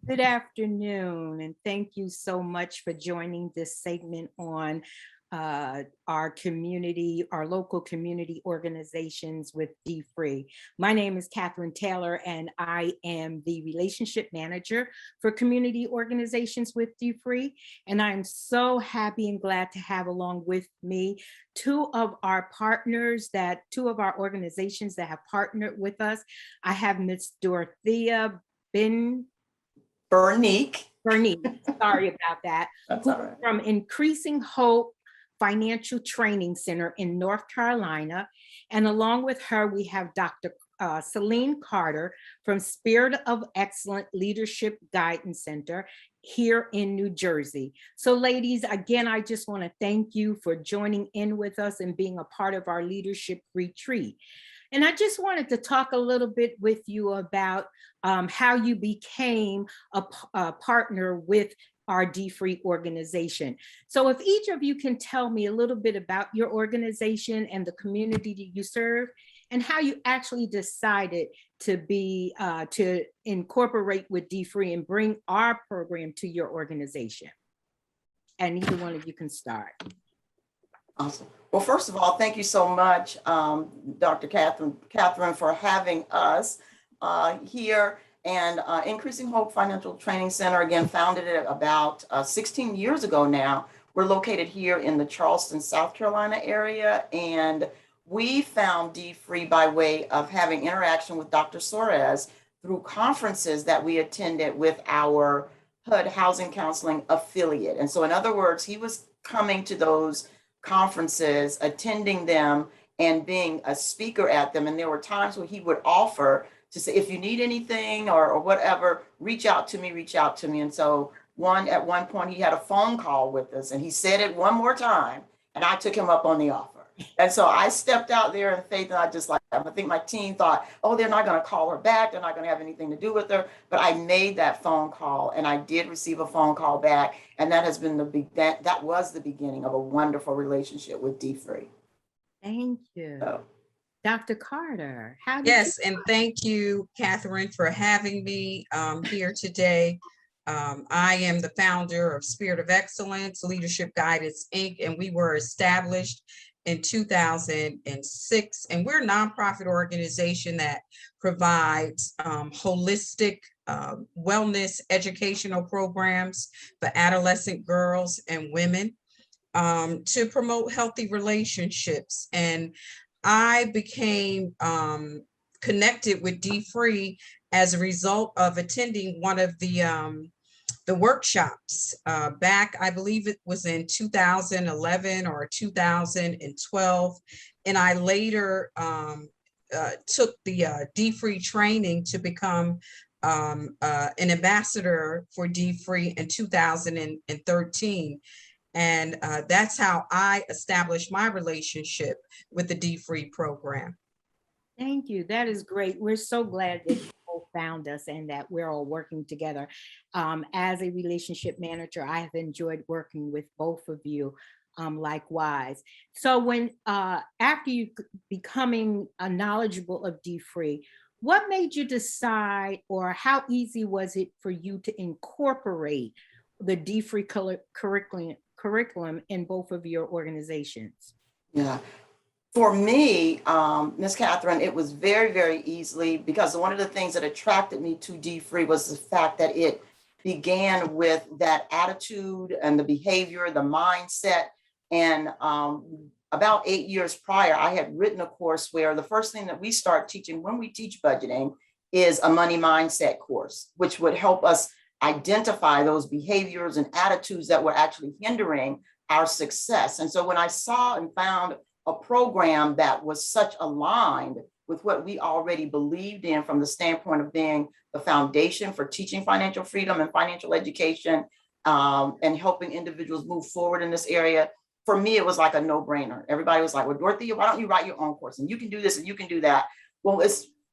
Good afternoon, and thank you so much for joining this segment on our community, our local community organizations with dfree. My name is Catherine Taylor, and I am the relationship manager for community organizations with dfree. And I'm so happy and glad to have along with me two of our organizations that have partnered with us. I have Miss Dorothea Bernique. Sorry about that. That's all right. From Increasing Hope Financial Training Center in North Carolina. And along with her, we have Dr. Celine Carter from Spirit of Excellent Leadership Guidance Center here in New Jersey. So ladies, again, I just want to thank you for joining in with us and being a part of our leadership retreat. And I just wanted to talk a little bit with you about how you became a partner with our dfree organization. So if each of you can tell me a little bit about your organization and the community that you serve, and how you actually decided to incorporate with dfree and bring our program to your organization. And either one of you can start. Awesome. Well, first of all, thank you so much, Dr. Catherine, for having us here. And Increasing Hope Financial Training Center, again, founded it about 16 years ago now. We're located here in the Charleston, South Carolina area. And we found dfree by way of having interaction with Dr. Suarez through conferences that we attended with our HUD Housing Counseling affiliate. And so in other words, he was coming to those conferences, attending them, and being a speaker at them. And there were times where he would offer to say, if you need anything or whatever, reach out to me. And so at one point he had a phone call with us, and he said it one more time, and I took him up on the offer. And so I stepped out there in faith, and I think my team thought, oh, they're not going to call her back. They're not going to have anything to do with her. But I made that phone call, and I did receive a phone call back. And that has been that was the beginning of a wonderful relationship with dfree. Thank you. So, Dr. Carter, Yes, and thank you, Catherine, for having me here today. I am the founder of Spirit of Excellence Leadership Guidance, Inc., and we were established in 2006. And we're a nonprofit organization that provides holistic wellness educational programs for adolescent girls and women to promote healthy relationships. And I became connected with dfree as a result of attending one of the workshops back, I believe it was in 2011 or 2012. And I later took the dfree training to become an ambassador for dfree in 2013. And that's how I established my relationship with the dfree program. Thank you. That is great. We're so glad that you both found us and that we're all working together. As a relationship manager, I have enjoyed working with both of you likewise. So when after you becoming knowledgeable of dfree, what made you decide, or how easy was it for you to incorporate the dfree curriculum in both of your organizations? Yeah. For me, Ms. Catherine, it was very, very easily, because one of the things that attracted me to dfree was the fact that it began with that attitude and the behavior, the mindset. And about 8 years prior, I had written a course where the first thing that we start teaching when we teach budgeting is a money mindset course, which would help us identify those behaviors and attitudes that were actually hindering our success. And so when I saw and found a program that was such aligned with what we already believed in from the standpoint of being the foundation for teaching financial freedom and financial education and helping individuals move forward in this area, for me, it was like a no-brainer. Everybody was like, well, Dorothea, why don't you write your own course? And you can do this and you can do that. Well,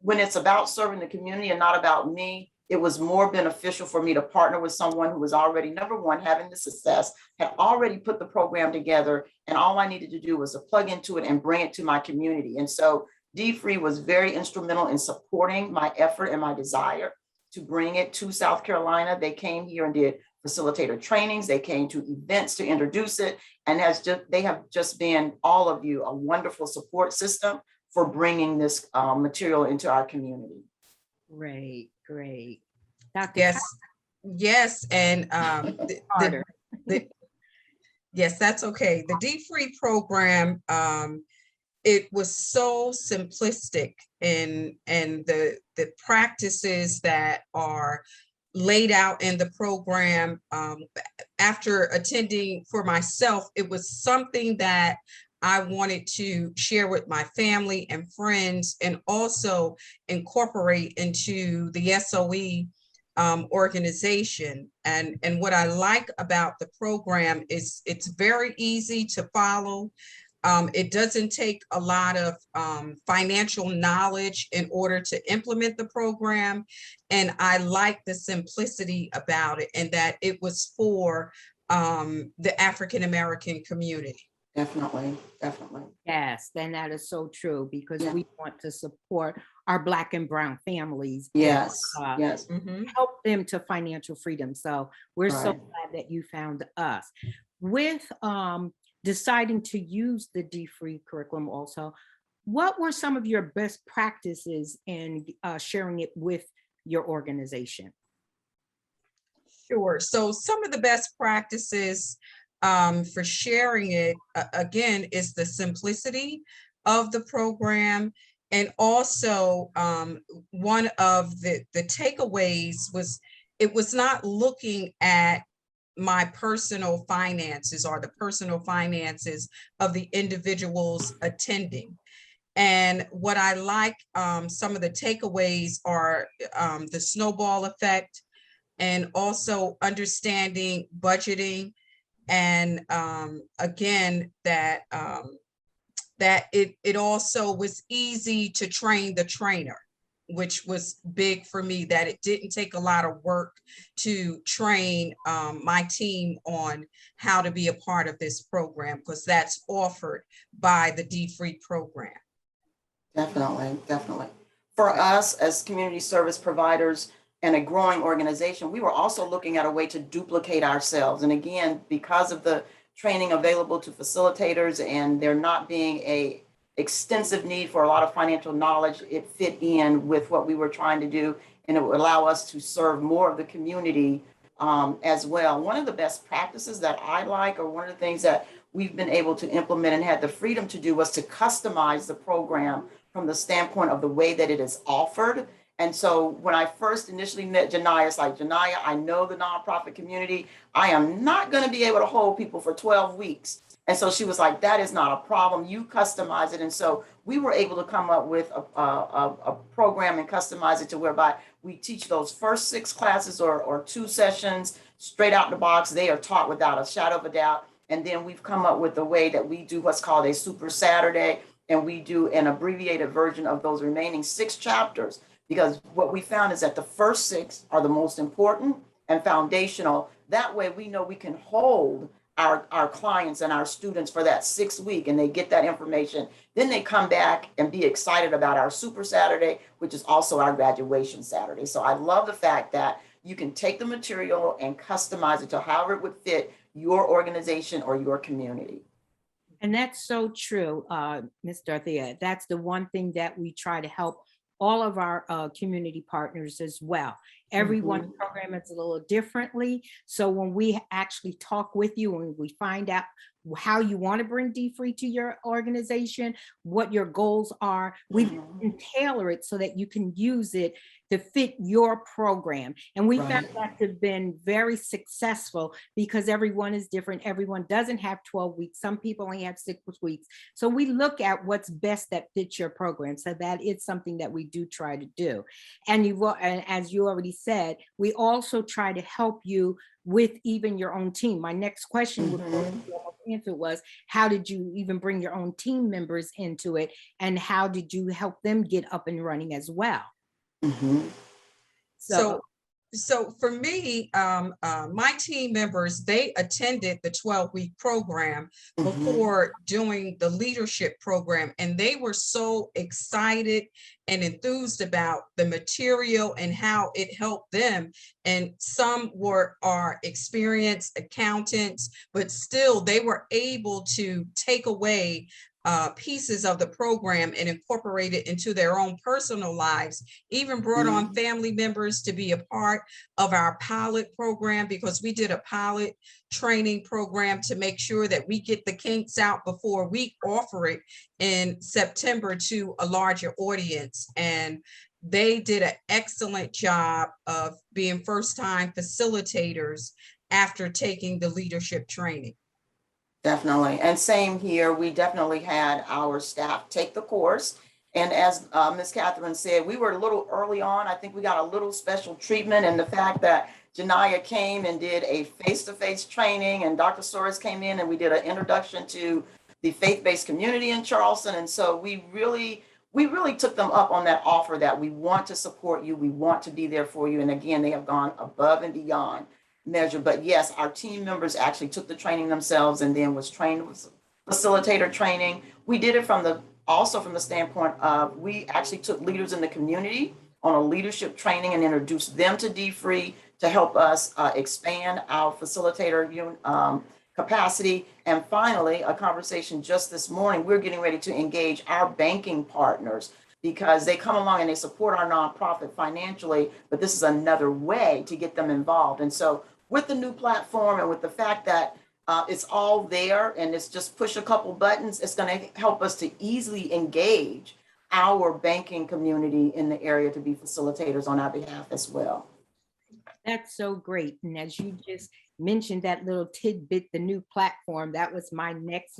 when it's about serving the community and not about me, it was more beneficial for me to partner with someone who was already, number one, having the success, had already put the program together, and all I needed to do was to plug into it and bring it to my community. And so dfree was very instrumental in supporting my effort and my desire to bring it to South Carolina. They came here and did facilitator trainings. They came to events to introduce it, and they have just been, all of you, a wonderful support system for bringing this material into our community. Great, great. Dr. Yes, yes, and Carter. yes, that's okay. The dfree program, it was so simplistic, and the practices that are laid out in the program, after attending for myself, it was something that I wanted to share with my family and friends, and also incorporate into the SOE organization. And what I like about the program is it's very easy to follow. It doesn't take a lot of financial knowledge in order to implement the program. And I like the simplicity about it, and that it was for the African-American community. Definitely, definitely. Yes, and that is so true, because Yeah. we want to support our Black and brown families. Yes, and, yes. help them to financial freedom. So we're so Right. glad that you found us. With deciding to use the dfree curriculum also, what were some of your best practices in sharing it with your organization? Sure. So some of the best practices for sharing it, again, is the simplicity of the program. And also, one of the takeaways was, it was not looking at my personal finances or the personal finances of the individuals attending. And what I like, some of the takeaways are the snowball effect, and also understanding budgeting, and again, that it also was easy to train the trainer, which was big for me, that it didn't take a lot of work to train my team on how to be a part of this program, because that's offered by the dfree program. Definitely, definitely. For us as community service providers and a growing organization, we were also looking at a way to duplicate ourselves. And again, because of the training available to facilitators and there not being a extensive need for a lot of financial knowledge, it fit in with what we were trying to do, and it would allow us to serve more of the community as well. One of the best practices that I like, or one of the things that we've been able to implement and had the freedom to do, was to customize the program from the standpoint of the way that it is offered. And so when I first initially met Janiyah, it's like, Janiyah, I know the nonprofit community. I am not going to be able to hold people for 12 weeks. And so she was like, that is not a problem. You customize it. And so we were able to come up with a program and customize it to whereby we teach those first 6 classes or 2 sessions straight out the box. They are taught without a shadow of a doubt. And then we've come up with a way that we do what's called a Super Saturday. And we do an abbreviated version of those remaining 6 chapters. Because what we found is that the first 6 are the most important and foundational. That way we know we can hold our clients and our students for that 6th week, and they get that information. Then they come back and be excited about our Super Saturday, which is also our graduation Saturday. So I love the fact that you can take the material and customize it to however it would fit your organization or your community. And that's so true, Ms. Dorothea. That's the one thing that we try to help all of our community partners as well. Everyone's program is a little differently. So when we actually talk with you and we find out how you want to bring dfree to your organization, what your goals are, we can tailor it so that you can use it to fit your program. And we found that to have been very successful, because everyone is different. Everyone doesn't have 12 weeks. Some people only have 6 weeks. So we look at what's best that fits your program. So that is something that we do try to do. And as you already said, we also try to help you with even your own team. My next question was, how did you even bring your own team members into it? And how did you help them get up and running as well? So So for me, my team members, they attended the 12-week program before doing the leadership program, and they were so excited and enthused about the material and how it helped them. And some are experienced accountants, but still they were able to take away pieces of the program and incorporate it into their own personal lives, even brought on family members to be a part of our pilot program, because we did a pilot training program to make sure that we get the kinks out before we offer it in September to a larger audience. And they did an excellent job of being first-time facilitators after taking the leadership training. Definitely. And same here. We definitely had our staff take the course. And as Ms. Catherine said, we were a little early on. I think we got a little special treatment in the fact that Janaya came and did a face-to-face training, and Dr. Soros came in and we did an introduction to the faith-based community in Charleston. And so we really took them up on that offer that we want to support you. We want to be there for you. And again, they have gone above and beyond measure. But yes, our team members actually took the training themselves and then was trained with facilitator training. We did it also from the standpoint of, we actually took leaders in the community on a leadership training and introduced them to dfree to help us expand our facilitator capacity. And finally, a conversation just this morning, we're getting ready to engage our banking partners, because they come along and they support our nonprofit financially, but this is another way to get them involved. And so with the new platform and with the fact that it's all there and it's just push a couple buttons, it's going to help us to easily engage our banking community in the area to be facilitators on our behalf as well. That's so great. And as you just mentioned that little tidbit, the new platform, that was my next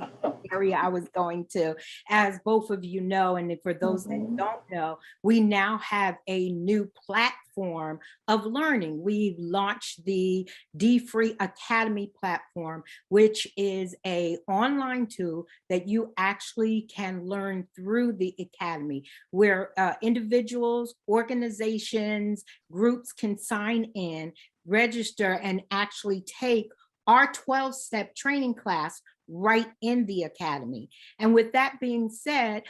area I was going to. As both of you know, and for those that don't know, we now have a new platform of learning. We've launched the dfree Academy platform, which is an online tool that you actually can learn through the Academy, where individuals, organizations, groups can sign in, register, and actually take our 12-step training class right in the Academy. And with that being said,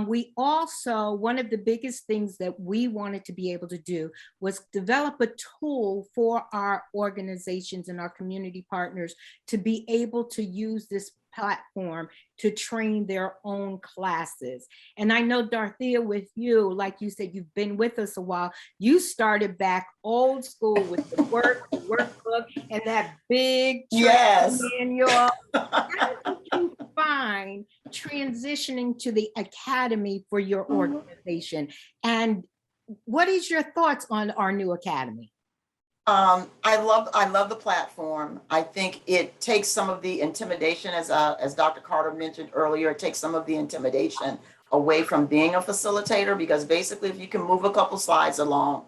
we also, one of the biggest things that we wanted to be able to do was develop a tool for our organizations and our community partners to be able to use this platform to train their own classes. And I know, Dorothea, with you, like you said, you've been with us a while. You started back old school with the workbook and that big manual. How did you find transitioning to the Academy for your organization? And what is your thoughts on our new Academy? I love the platform. I think it takes some of the intimidation, as Dr. Carter mentioned earlier, it takes some of the intimidation away from being a facilitator, because basically if you can move a couple slides along,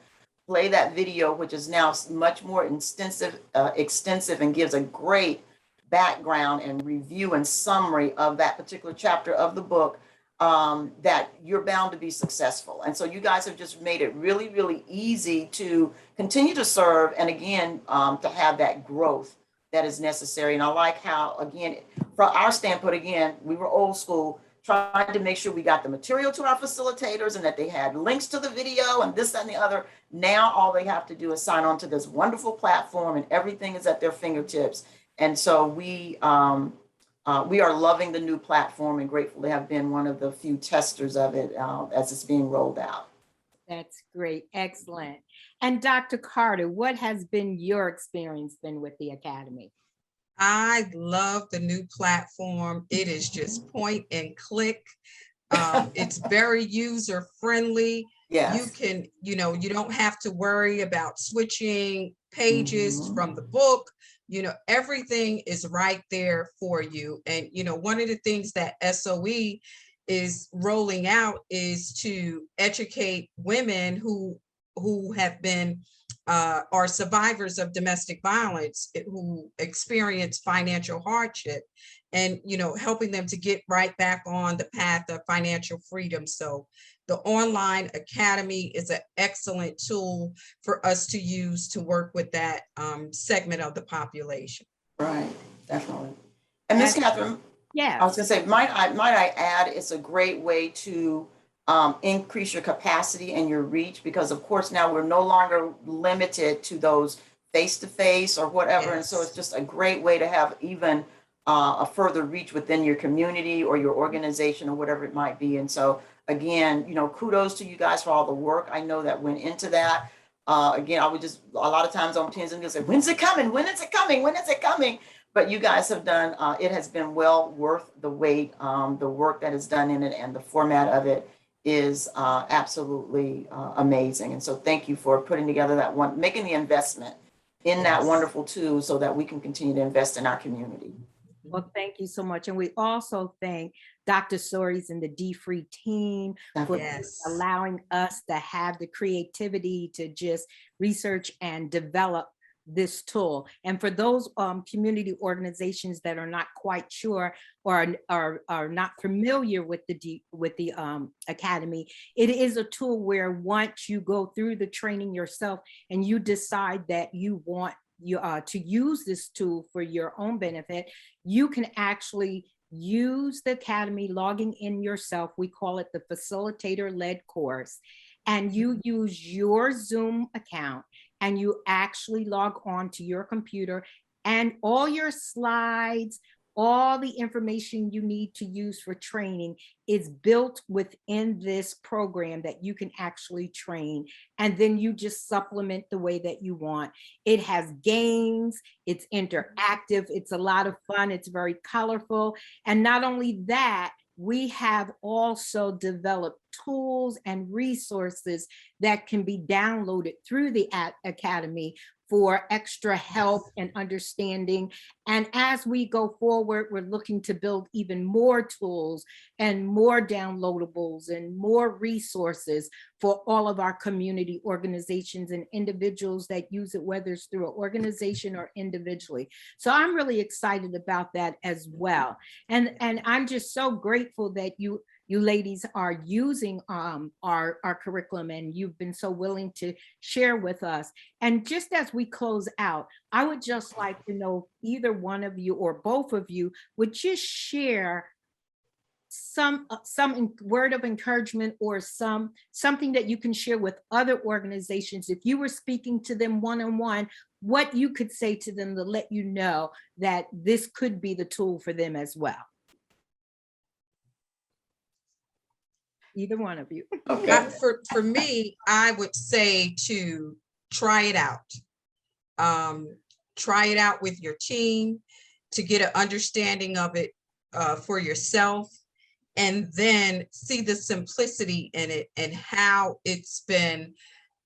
play that video, which is now much more extensive and gives a great background and review and summary of that particular chapter of the book, that you're bound to be successful. And so you guys have just made it really, really easy to continue to serve, and again, to have that growth that is necessary. And I like how, again, from our standpoint, again, we were old school, trying to make sure we got the material to our facilitators and that they had links to the video and this, that, and the other. Now all they have to do is sign on to this wonderful platform and everything is at their fingertips. And so we are loving the new platform and grateful to have been one of the few testers of it as it's being rolled out. That's great. Excellent. And Dr. Carter, what has been your experience been with the Academy? I love the new platform. It is just point and click. It's very user friendly. Yes. You can, you don't have to worry about switching pages from the book. Everything is right there for you. And, one of the things that SOE is rolling out is to educate women who have been are survivors of domestic violence, who experience financial hardship. and, helping them to get right back on the path of financial freedom. So the online academy is an excellent tool for us to use to work with that segment of the population. Right, definitely. And Ms. Catherine, I Yeah, was gonna say, might I add, it's a great way to increase your capacity and your reach, because of course now we're no longer limited to those face-to-face or whatever. And so Yes. it's just a great way to have even a further reach within your community or your organization or whatever it might be. And so again, kudos to you guys for all the work I know that went into that. Again, I would just, a lot of times on Teams, and say, when's it coming? When is it coming? When is it coming? But you guys have done, it has been well worth the wait. The work that is done in it and the format of it is absolutely amazing. And so thank you for putting together that one, making the investment in that Yes. wonderful tool so that we can continue to invest in our community. well, thank you so much. And we also thank Dr. Soares and the dfree team for Yes. allowing us to have the creativity to just research and develop this tool. And for those community organizations that are not quite sure or are not familiar with the academy, it is a tool where once you go through the training yourself and you decide that you want to use this tool for your own benefit, you can actually use the academy, logging in yourself. We call it the facilitator-led course. And you use your Zoom account and you actually log on to your computer, and all your slides, all the information you need to use for training is built within this program that you can actually train. And then you just supplement the way that you want. It has games, it's interactive, it's a lot of fun, it's very colorful. And not only that, we have also developed tools and resources that can be downloaded through the academy for extra help and understanding. And as we go forward, we're looking to build even more tools and more downloadables and more resources for all of our community organizations and individuals that use it, whether it's through an organization or individually. So I'm really excited about that as well. And I'm just so grateful that you ladies are using our curriculum, and you've been so willing to share with us. And just as we close out, I would just like to know either one of you or both of you would just share some word of encouragement or something that you can share with other organizations. If you were speaking to them one-on-one, what you could say to them to let you know that this could be the tool for them as well. Either one of you. Okay. For me, I would say to try it out. Try it out with your team to get an understanding of it for yourself, and then see the simplicity in it and how it's been,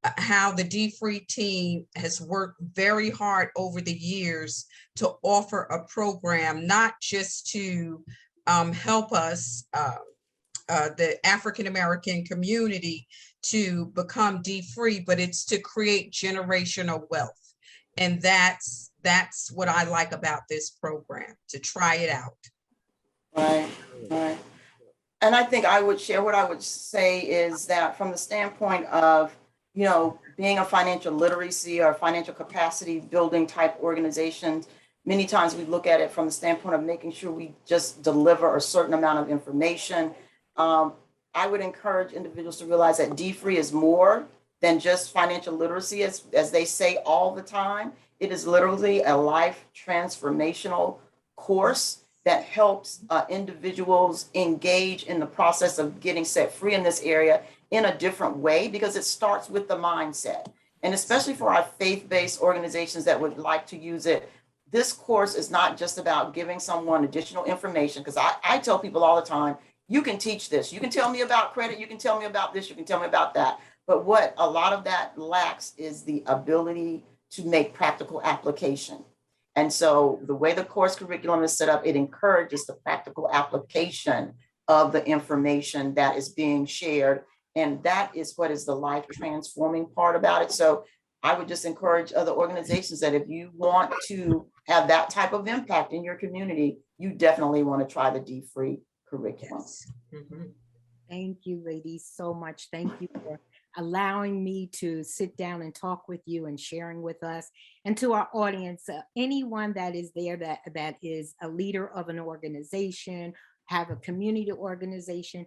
how the dfree team has worked very hard over the years to offer a program, not just to help us, the African-American community, to become dfree, but it's to create generational wealth. And that's what I like about this program, to try it out. Right, right. And I think I would share, what I would say is that from the standpoint of, being a financial literacy or financial capacity building type organizations, many times we look at it from the standpoint of making sure we just deliver a certain amount of information. I would encourage individuals to realize that dfree is more than just financial literacy, as they say all the time. It is literally a life transformational course that helps individuals engage in the process of getting set free in this area in a different way, because it starts with the mindset. And especially for our faith-based organizations that would like to use it, this course is not just about giving someone additional information, because I tell people all the time, you can teach this. You can tell me about credit. You can tell me about this. You can tell me about that. But what a lot of that lacks is the ability to make practical application. And so the way the course curriculum is set up, it encourages the practical application of the information that is being shared. And that is what is the life transforming part about it. So I would just encourage other organizations that if you want to have that type of impact in your community, you definitely want to try the dfree curriculum. Yes. Mhm. Thank you, ladies, so much. Thank you for allowing me to sit down and talk with you and sharing with us. And to our audience, anyone that is there that is a leader of an organization, have a community organization,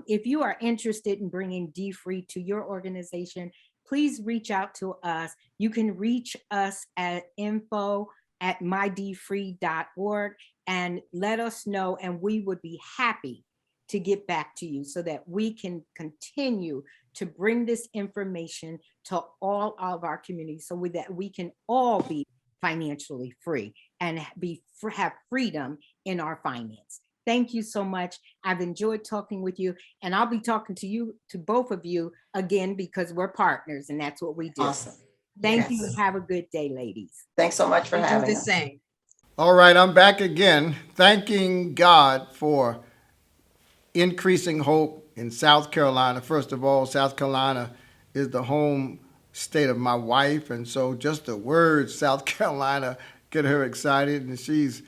if you are interested in bringing dfree to your organization, please reach out to us. You can reach us at info@mydfree.org and let us know, and we would be happy to get back to you so that we can continue to bring this information to all of our communities so that we can all be financially free and have freedom in our finance. Thank you so much. I've enjoyed talking with you, and I'll be talking to both of you again, because we're partners and that's what we do. Awesome. Thank you Yes. and have a good day, ladies. Thanks so much for You do having the us. same. All right, I'm back again, thanking God for increasing hope in South Carolina. First of all, South Carolina is the home state of my wife, and so just the words South Carolina get her excited, and she's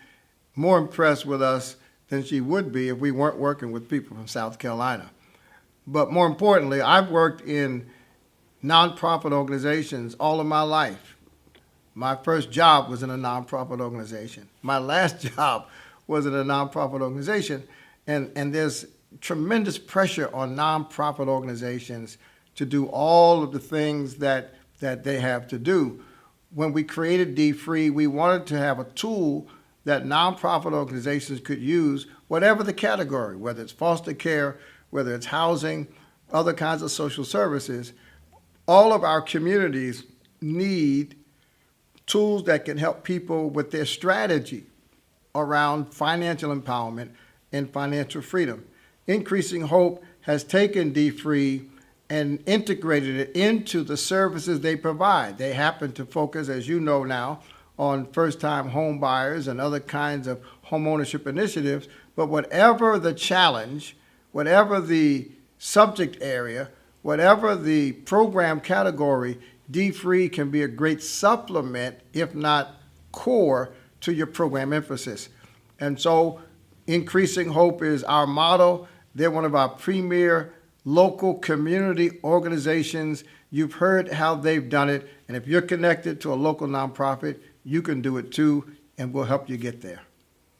more impressed with us than she would be if we weren't working with people from South Carolina. But more importantly, I've worked in nonprofit organizations all of my life. My first job was in a nonprofit organization. My last job was in a nonprofit organization. And there's tremendous pressure on nonprofit organizations to do all of the things that they have to do. When we created dfree, we wanted to have a tool that nonprofit organizations could use, whatever the category, whether it's foster care, whether it's housing, other kinds of social services. All of our communities need tools that can help people with their strategy around financial empowerment and financial freedom. Increasing Hope has taken dfree and integrated it into the services they provide. They happen to focus, as you know now, on first-time home buyers and other kinds of home ownership initiatives. But whatever the challenge, whatever the subject area, whatever the program category, dfree can be a great supplement, if not core, to your program emphasis. And so Increasing Hope is our motto. They're one of our premier local community organizations. You've heard how they've done it. And if you're connected to a local nonprofit, you can do it too, and we'll help you get there.